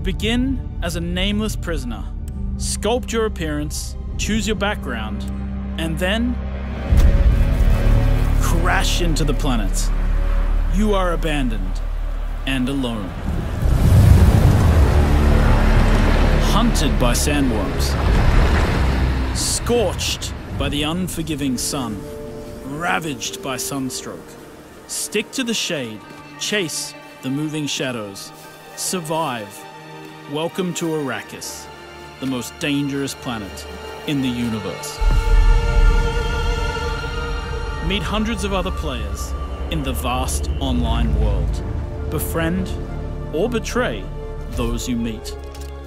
begin as a nameless prisoner, sculpt your appearance, choose your background, and then crash into the planet. You are abandoned and alone. Hunted by sandworms, scorched by the unforgiving sun, ravaged by sunstroke. Stick to the shade, chase the moving shadows, survive. Welcome to Arrakis, the most dangerous planet in the universe. Meet hundreds of other players in the vast online world. Befriend or betray those you meet.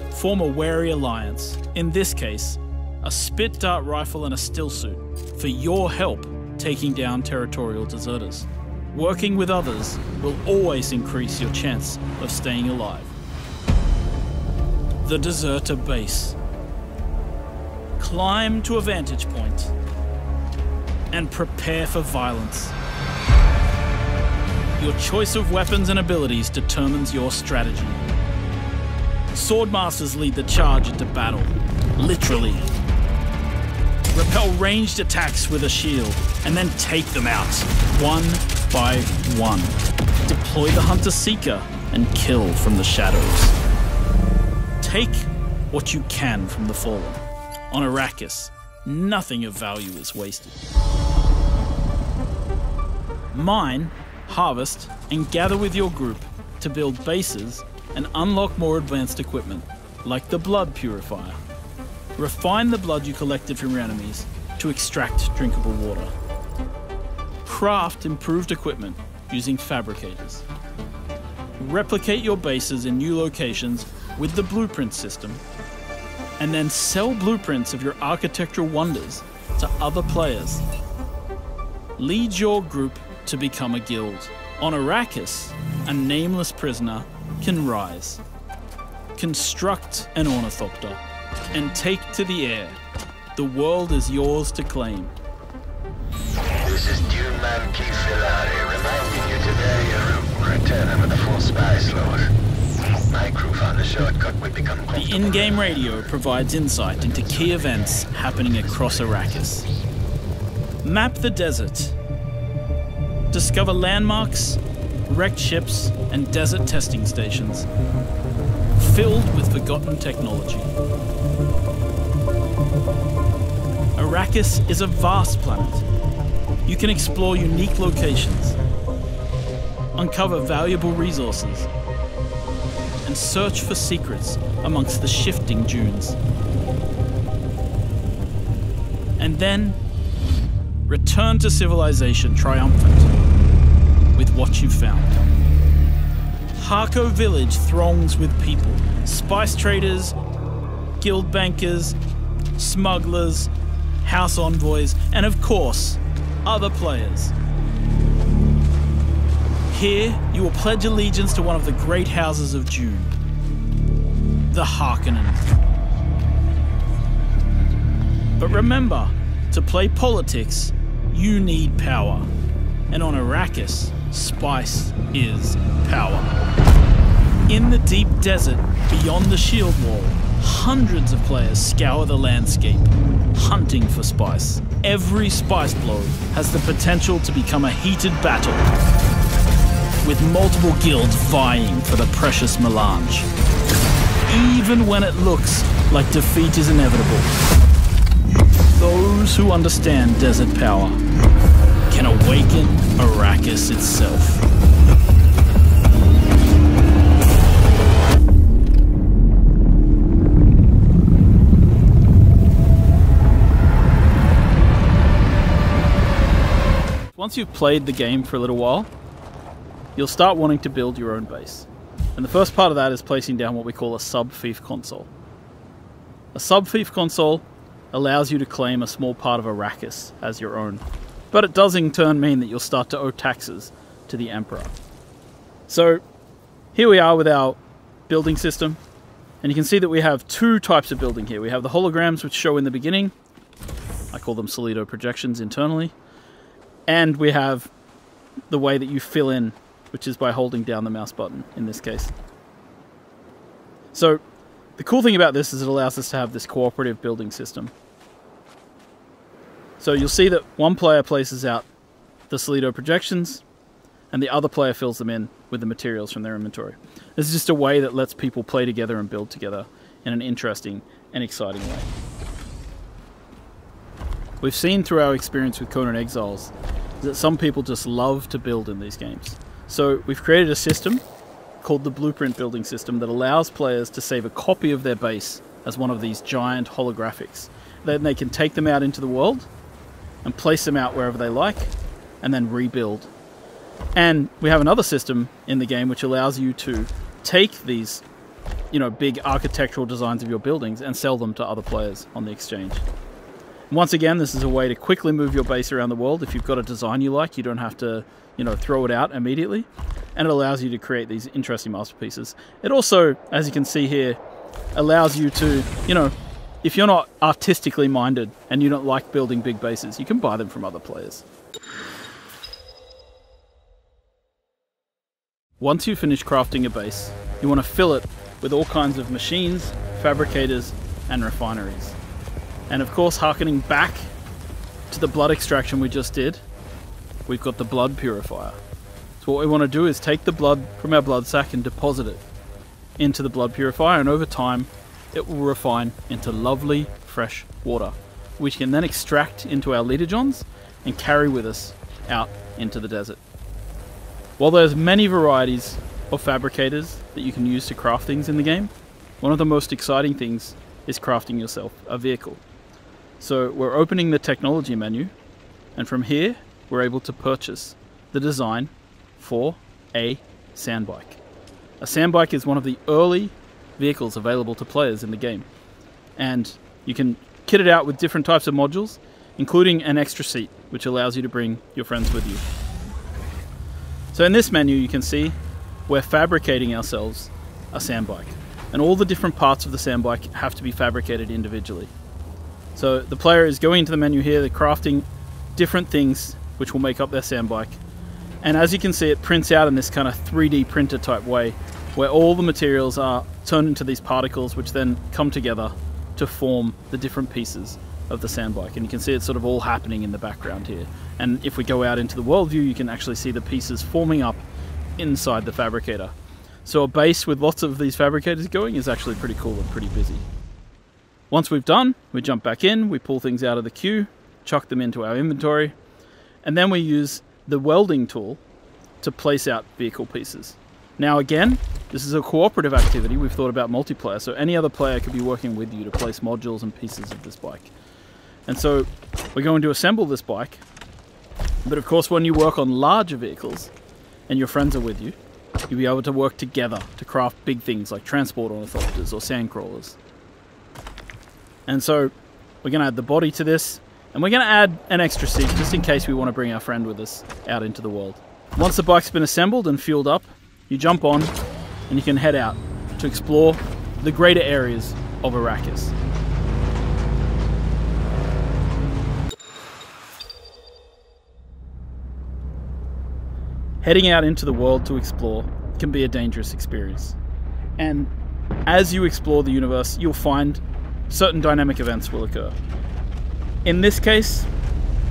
Form a wary alliance, in this case, a spit dart rifle and a still suit, for your help taking down territorial deserters. Working with others will always increase your chance of staying alive. The Deserter Base. Climb to a vantage point and prepare for violence. Your choice of weapons and abilities determines your strategy. Swordmasters lead the charge into battle, literally. Repel ranged attacks with a shield, and then take them out, one by one. Deploy the Hunter-Seeker and kill from the shadows. Take what you can from the Fallen. On Arrakis, nothing of value is wasted. Mine, harvest, and gather with your group to build bases and unlock more advanced equipment, like the Blood Purifier. Refine the blood you collected from your enemies to extract drinkable water. Craft improved equipment using fabricators. Replicate your bases in new locations with the blueprint system, and then sell blueprints of your architectural wonders to other players. Lead your group to become a guild. On Arrakis, a nameless prisoner can rise, construct an ornithopter, and take to the air. The world is yours to claim. This is Dune Man Keith Filari reminding you to vary your route and return with a full spy slot. My crew found a shortcut would become comfortable. The in-game radio provides insight into key events happening across Arrakis. Map the desert. Discover landmarks, wrecked ships, and desert testing stations, filled with forgotten technology. Arrakis is a vast planet. You can explore unique locations, uncover valuable resources, and search for secrets amongst the shifting dunes. And then, return to civilization triumphant with what you've found. Harko Village throngs with people, spice traders, guild bankers, smugglers, house envoys, and of course, other players. Here, you will pledge allegiance to one of the great houses of Dune, the Harkonnen. But remember, to play politics, you need power. And on Arrakis, spice is power. In the deep desert beyond the shield wall, hundreds of players scour the landscape, hunting for spice. Every spice blow has the potential to become a heated battle, with multiple guilds vying for the precious melange. Even when it looks like defeat is inevitable, those who understand desert power can awaken Arrakis itself. Once you've played the game for a little while, you'll start wanting to build your own base. And the first part of that is placing down what we call a sub-fief console. A sub-fief console allows you to claim a small part of Arrakis as your own. But it does in turn mean that you'll start to owe taxes to the Emperor. So here we are with our building system. And you can see that we have two types of building here. We have the holograms, which show in the beginning. I call them solido projections internally. And we have the way that you fill in, which is by holding down the mouse button in this case. So the cool thing about this is it allows us to have this cooperative building system. So you'll see that one player places out the Solido projections and the other player fills them in with the materials from their inventory. This is just a way that lets people play together and build together in an interesting and exciting way. We've seen through our experience with Conan Exiles that some people just love to build in these games. So we've created a system called the Blueprint Building System that allows players to save a copy of their base as one of these giant holographics. Then they can take them out into the world and place them out wherever they like and then rebuild. And we have another system in the game which allows you to take these, big architectural designs of your buildings and sell them to other players on the exchange. Once again, this is a way to quickly move your base around the world. If you've got a design you like, you don't have to, throw it out immediately. And it allows you to create these interesting masterpieces. It also, as you can see here, allows you to, if you're not artistically minded and you don't like building big bases, you can buy them from other players. Once you finish crafting a base, you want to fill it with all kinds of machines, fabricators, and refineries. And of course, harkening back to the blood extraction we just did, we've got the blood purifier. So what we want to do is take the blood from our blood sac and deposit it into the blood purifier, and over time it will refine into lovely fresh water, which can then extract into our liter-johns and carry with us out into the desert. While there's many varieties of fabricators that you can use to craft things in the game, one of the most exciting things is crafting yourself a vehicle. So we're opening the technology menu, and from here we're able to purchase the design for a sandbike. A sandbike is one of the early vehicles available to players in the game, and you can kit it out with different types of modules, including an extra seat which allows you to bring your friends with you. So in this menu you can see we're fabricating ourselves a sandbike, and all the different parts of the sandbike have to be fabricated individually. So the player is going into the menu here, they're crafting different things which will make up their sandbike. And as you can see, it prints out in this kind of 3D printer type way, where all the materials are turned into these particles which then come together to form the different pieces of the sandbike. And you can see it's sort of all happening in the background here. And if we go out into the world view, you can actually see the pieces forming up inside the fabricator. So a base with lots of these fabricators going is actually pretty cool and pretty busy. Once we've done, we jump back in, we pull things out of the queue, chuck them into our inventory, and then we use the welding tool to place out vehicle pieces. Now again, this is a cooperative activity. We've thought about multiplayer, so any other player could be working with you to place modules and pieces of this bike. And so we're going to assemble this bike, but of course when you work on larger vehicles and your friends are with you, you'll be able to work together to craft big things like transport ornithopters or sand crawlers. And so we're going to add the body to this, and we're going to add an extra seat just in case we want to bring our friend with us out into the world. Once the bike's been assembled and fueled up, you jump on and you can head out to explore the greater areas of Arrakis. Heading out into the world to explore can be a dangerous experience. And as you explore the universe, you'll find certain dynamic events will occur. In this case,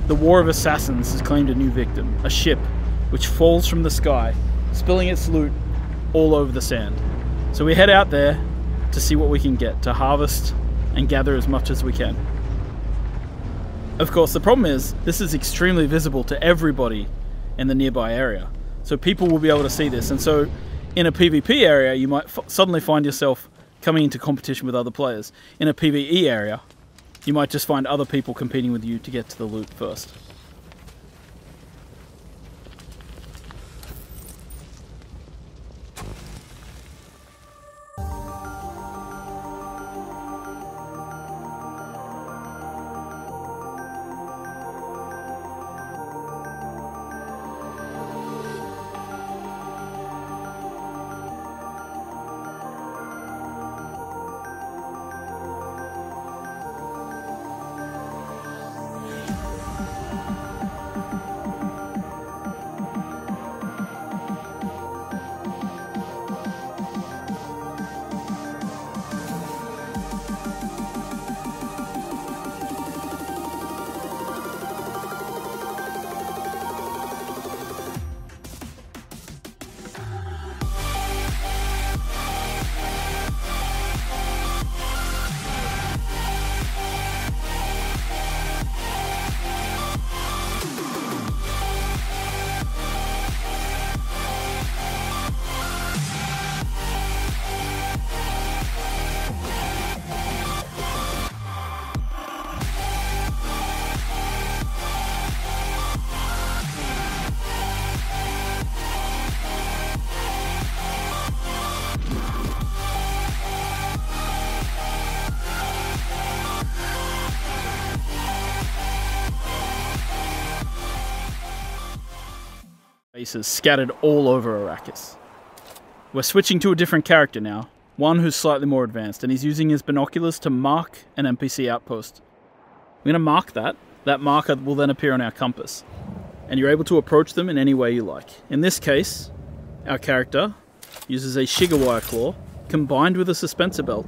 the War of Assassins has claimed a new victim, a ship which falls from the sky, spilling its loot all over the sand. So we head out there to see what we can get, to harvest and gather as much as we can. Of course, the problem is, this is extremely visible to everybody in the nearby area. So people will be able to see this, and so in a PvP area, you might suddenly find yourself coming into competition with other players. In a PvE area, you might just find other people competing with you to get to the loot first. bases scattered all over Arrakis. We're switching to a different character now, one who's slightly more advanced, and he's using his binoculars to mark an NPC outpost. We're going to mark that. That marker will then appear on our compass, and you're able to approach them in any way you like. In this case, our character uses a Shigawire claw combined with a suspensor belt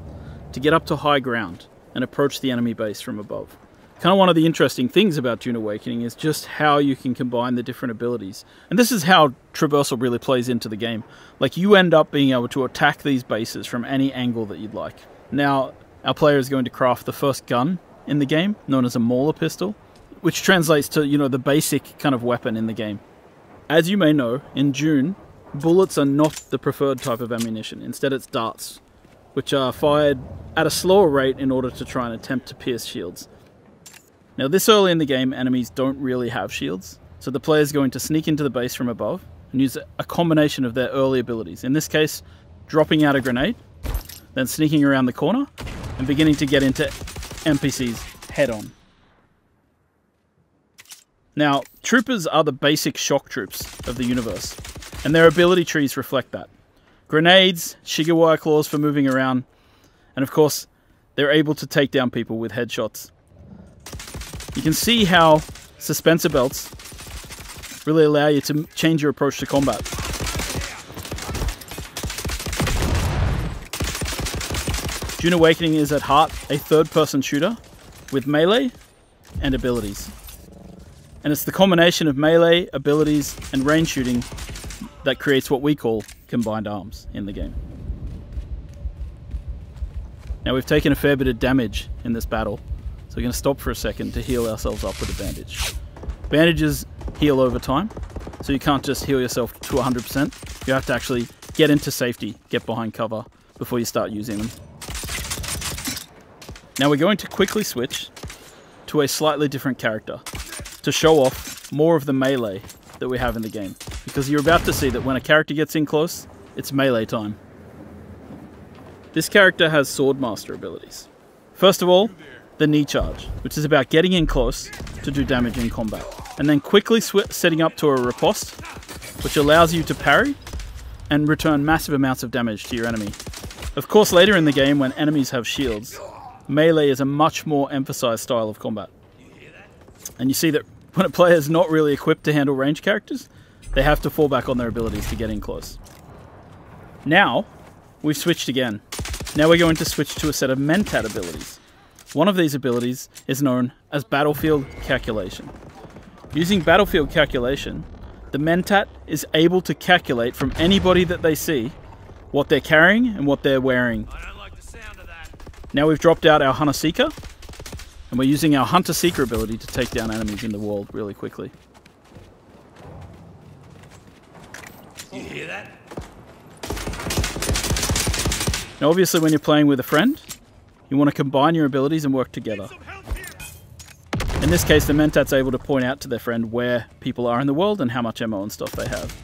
to get up to high ground and approach the enemy base from above. Kind of one of the interesting things about Dune Awakening is just how you can combine the different abilities. And this is how traversal really plays into the game. Like, you end up being able to attack these bases from any angle that you'd like. Now, our player is going to craft the first gun in the game, known as a Mauler pistol, which translates to, you know, the basic kind of weapon in the game. As you may know, in Dune, bullets are not the preferred type of ammunition. Instead, it's darts, which are fired at a slower rate in order to try and attempt to pierce shields. Now, this early in the game, enemies don't really have shields, so the player is going to sneak into the base from above and use a combination of their early abilities. In this case, dropping out a grenade, then sneaking around the corner, and beginning to get into NPCs head-on. Now, troopers are the basic shock troops of the universe, and their ability trees reflect that. Grenades, Shigawire claws for moving around, and of course, they're able to take down people with headshots. You can see how suspensor belts really allow you to change your approach to combat. Dune Awakening is at heart a third-person shooter with melee and abilities. And it's the combination of melee, abilities, and range shooting that creates what we call combined arms in the game. Now, we've taken a fair bit of damage in this battle, so we're going to stop for a second to heal ourselves up with a bandage. Bandages heal over time, so you can't just heal yourself to 100%. You have to actually get into safety, get behind cover before you start using them. Now we're going to quickly switch to a slightly different character to show off more of the melee that we have in the game, because you're about to see that when a character gets in close, it's melee time. This character has Swordmaster abilities. First of all, the knee charge, which is about getting in close to do damage in combat, and then quickly setting up to a riposte, which allows you to parry and return massive amounts of damage to your enemy. Of course, later in the game, when enemies have shields, melee is a much more emphasized style of combat. And you see that when a player is not really equipped to handle ranged characters, they have to fall back on their abilities to get in close. Now, we've switched again. Now we're going to switch to a set of Mentat abilities. One of these abilities is known as Battlefield Calculation. Using Battlefield Calculation, the Mentat is able to calculate from anybody that they see what they're carrying and what they're wearing. I don't like the sound of that. Now we've dropped out our Hunter Seeker, and we're using our Hunter Seeker ability to take down enemies in the world really quickly. You hear that? Now obviously when you're playing with a friend, you want to combine your abilities and work together. In this case, the Mentat's able to point out to their friend where people are in the world and how much ammo and stuff they have.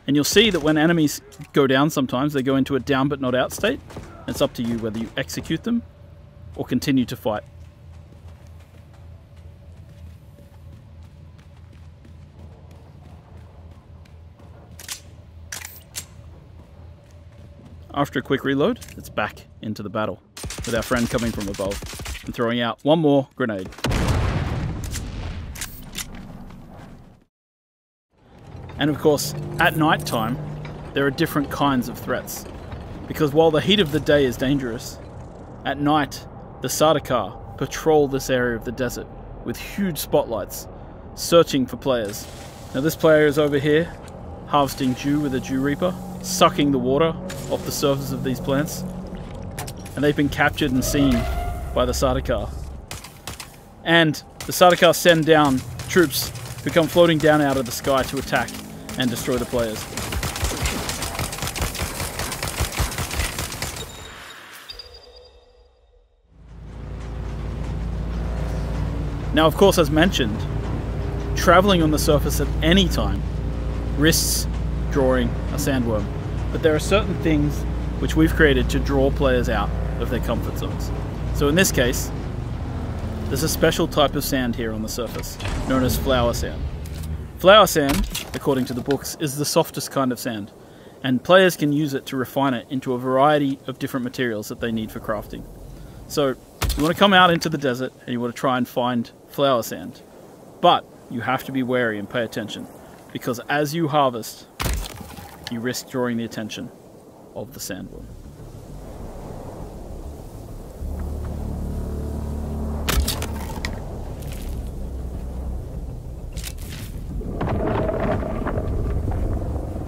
And you'll see that when enemies go down sometimes, they go into a down but not out state. It's up to you whether you execute them or continue to fight. After a quick reload, it's back into the battle, with our friend coming from above and throwing out one more grenade. And of course, at night time, there are different kinds of threats. Because while the heat of the day is dangerous, at night, the Sardaukar patrol this area of the desert with huge spotlights, searching for players. Now this player is over here, harvesting dew with a dew reaper, sucking the water off the surface of these plants, and they've been captured and seen by the Sardaukar. And the Sardaukar send down troops who come floating down out of the sky to attack and destroy the players. Now, of course, as mentioned, traveling on the surface at any time risks drawing a sandworm. But there are certain things which we've created to draw players out of their comfort zones. So in this case, there's a special type of sand here on the surface, known as flower sand. Flower sand, according to the books, is the softest kind of sand, and players can use it to refine it into a variety of different materials that they need for crafting. So you want to come out into the desert and you want to try and find flower sand, but you have to be wary and pay attention, because as you harvest, you risk drawing the attention of the sandworm.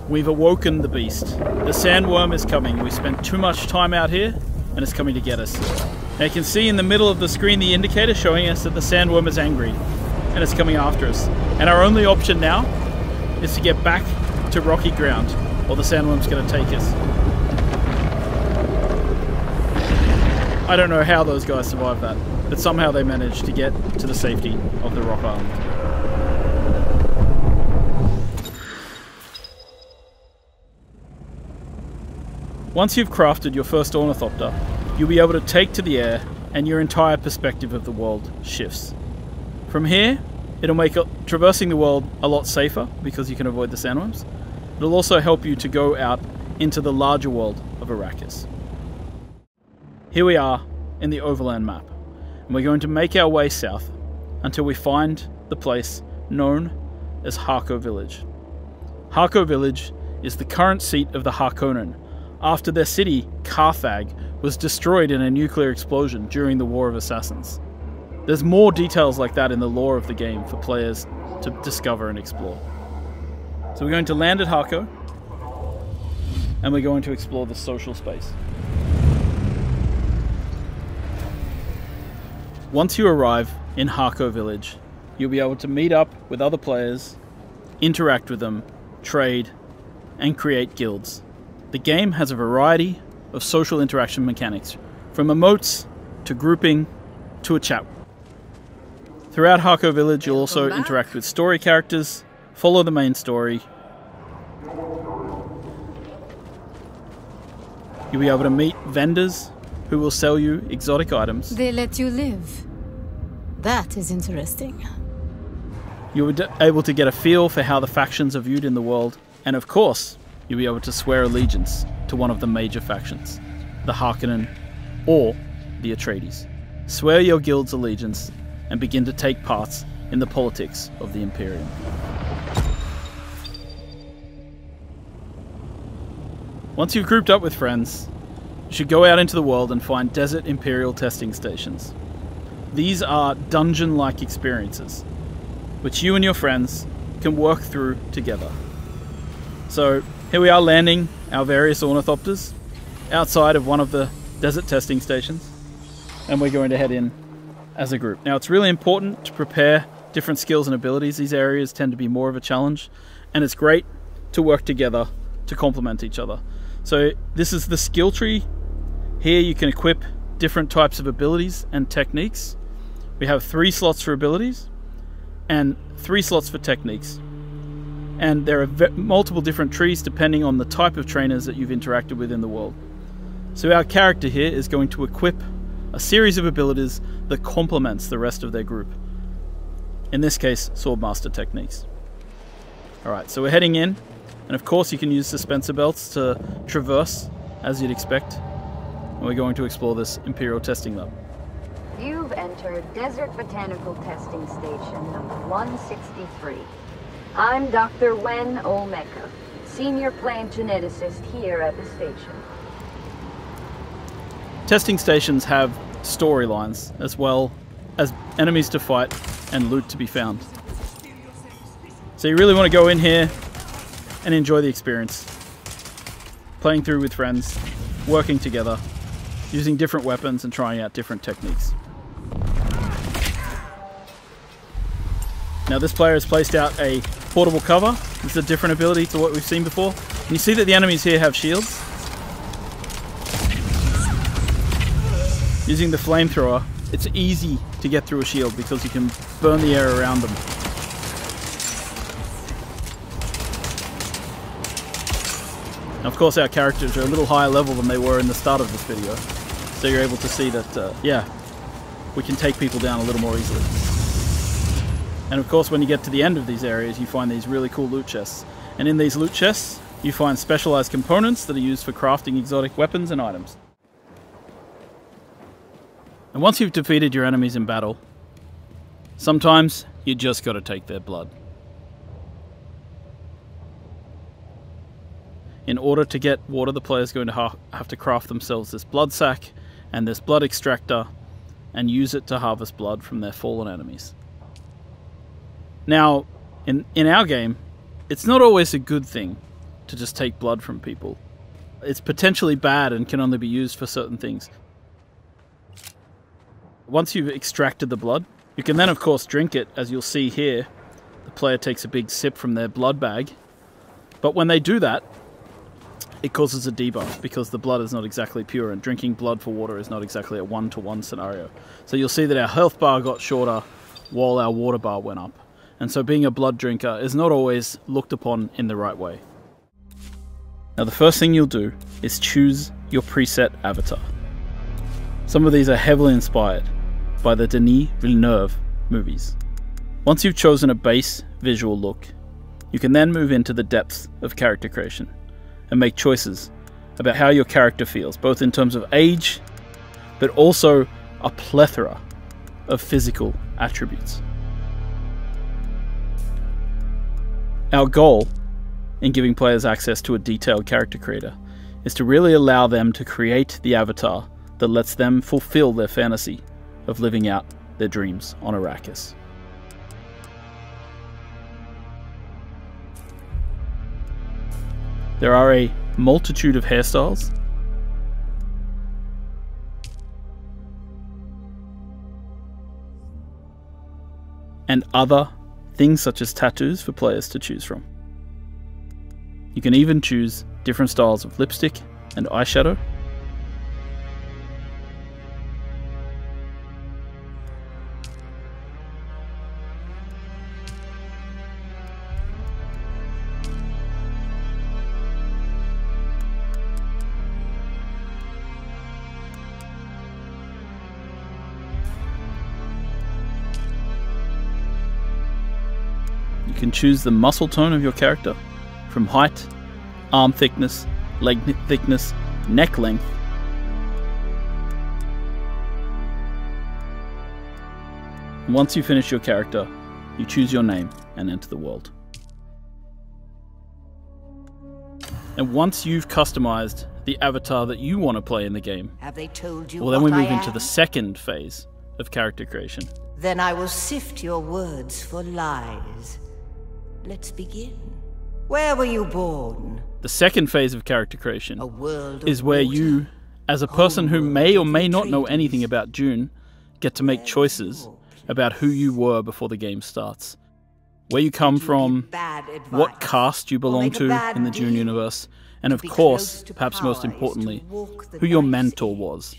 We've awoken the beast. The sandworm is coming. We spent too much time out here and it's coming to get us. Now you can see in the middle of the screen the indicator showing us that the sandworm is angry and it's coming after us. And our only option now is to get back to rocky ground or the sandworm's going to take us. I don't know how those guys survived that, but somehow they managed to get to the safety of the rock island. Once you've crafted your first ornithopter, you'll be able to take to the air and your entire perspective of the world shifts. From here, it'll make traversing the world a lot safer because you can avoid the sandworms. It'll also help you to go out into the larger world of Arrakis. Here we are in the overland map, and we're going to make our way south until we find the place known as Harko Village. Harko Village is the current seat of the Harkonnen, after their city, Carthag, was destroyed in a nuclear explosion during the War of Assassins. There's more details like that in the lore of the game for players to discover and explore. So we're going to land at Harko, and we're going to explore the social space. Once you arrive in Harko Village, you'll be able to meet up with other players, interact with them, trade, and create guilds. The game has a variety of social interaction mechanics, from emotes to grouping to a chat. Throughout Harko Village, you'll also interact with story characters, follow the main story. You'll be able to meet vendors who will sell you exotic items. They let you live. That is interesting. You'll be able to get a feel for how the factions are viewed in the world, and of course, you'll be able to swear allegiance to one of the major factions, the Harkonnen or the Atreides. Swear your guild's allegiance and begin to take part in the politics of the Imperium. Once you've grouped up with friends, you should go out into the world and find desert Imperial testing stations. These are dungeon-like experiences, which you and your friends can work through together. So here we are landing our various ornithopters outside of one of the desert testing stations, and we're going to head in as a group. Now it's really important to prepare different skills and abilities. These areas tend to be more of a challenge, and it's great to work together to complement each other. So this is the skill tree. Here you can equip different types of abilities and techniques. We have 3 slots for abilities and 3 slots for techniques. And there are multiple different trees depending on the type of trainers that you've interacted with in the world. So our character here is going to equip a series of abilities that complements the rest of their group. In this case, Swordmaster techniques. Alright, so we're heading in, and of course you can use suspensor belts to traverse as you'd expect. And we're going to explore this Imperial testing lab. You've entered Desert Botanical Testing Station number 163. I'm Dr. Wen Olmeca, Senior Plant Geneticist here at the station. Testing stations have storylines as well as enemies to fight and loot to be found. So you really want to go in here and enjoy the experience. Playing through with friends, working together, using different weapons and trying out different techniques. Now this player has placed out a portable cover. This is a different ability to what we've seen before. And you see that the enemies here have shields. Using the flamethrower, it's easy to get through a shield because you can burn the air around them. Now, of course, our characters are a little higher level than they were in the start of this video. So you're able to see that, yeah, we can take people down a little more easily. And of course, when you get to the end of these areas, you find these really cool loot chests. And in these loot chests, you find specialized components that are used for crafting exotic weapons and items. And once you've defeated your enemies in battle, sometimes you just gotta take their blood. In order to get water, the player's going to have to craft themselves this blood sack and this blood extractor and use it to harvest blood from their fallen enemies. Now, in our game, it's not always a good thing to just take blood from people. It's potentially bad and can only be used for certain things. Once you've extracted the blood, you can then of course drink it. As you'll see here, the player takes a big sip from their blood bag. But when they do that, it causes a debuff because the blood is not exactly pure, and drinking blood for water is not exactly a 1-to-1 scenario. So you'll see that our health bar got shorter while our water bar went up. And so being a blood drinker is not always looked upon in the right way. Now the first thing you'll do is choose your preset avatar. Some of these are heavily inspired by the Denis Villeneuve movies. Once you've chosen a base visual look, you can then move into the depths of character creation and make choices about how your character feels, both in terms of age, but also a plethora of physical attributes. Our goal in giving players access to a detailed character creator is to really allow them to create the avatar that lets them fulfill their fantasy of living out their dreams on Arrakis. There are a multitude of hairstyles and other things such as tattoos for players to choose from. You can even choose different styles of lipstick and eyeshadow. You can choose the muscle tone of your character, from height, arm thickness, leg thickness, neck length. Once you finish your character, you choose your name and enter the world. And once you've customized the avatar that you want to play in the game, have they told you well, then we what move I into am? the second phase of character creation. Then I will sift your words for lies. Let's begin. Where were you born? The second phase of character creation A world of is where water. you, as a person who may or may not know anything about Dune, get to make choices about who you were before the game starts. Where you come from, what caste you belong to in the Dune universe, and of course, perhaps most importantly, who your mentor was.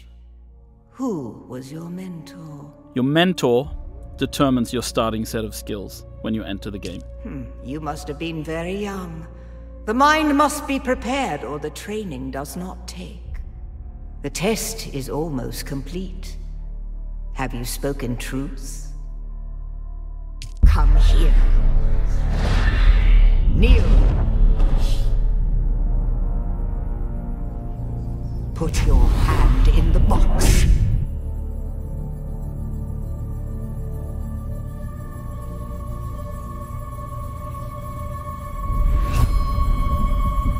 Who was your mentor? Your mentor determines your starting set of skills when you enter the game. You must have been very young. The mind must be prepared, or the training does not take. The test is almost complete. Have you spoken truth? Come here. Kneel. Put your hand in the box.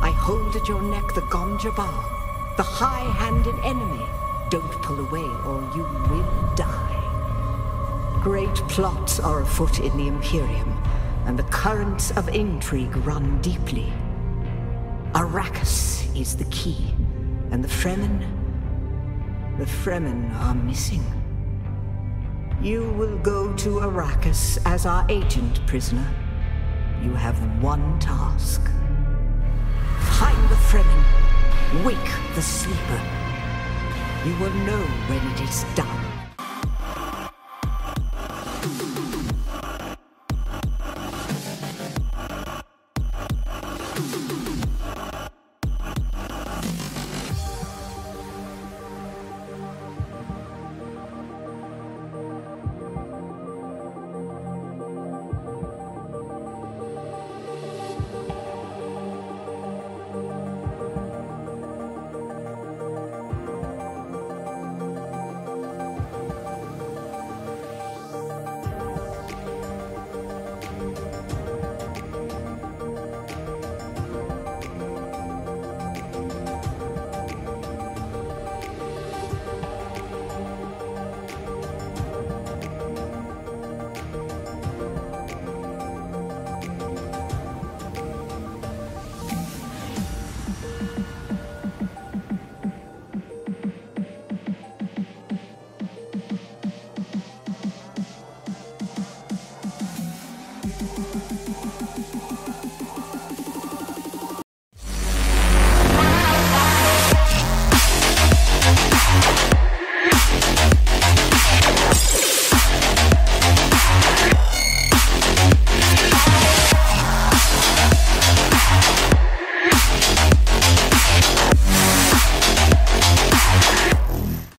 I hold at your neck the Gonjabar, the high-handed enemy. Don't pull away or you will die. Great plots are afoot in the Imperium, and the currents of intrigue run deeply. Arrakis is the key, and the Fremen are missing. You will go to Arrakis as our agent, prisoner. You have one task. Find the Fremen. Wake the sleeper. You will know when it is done.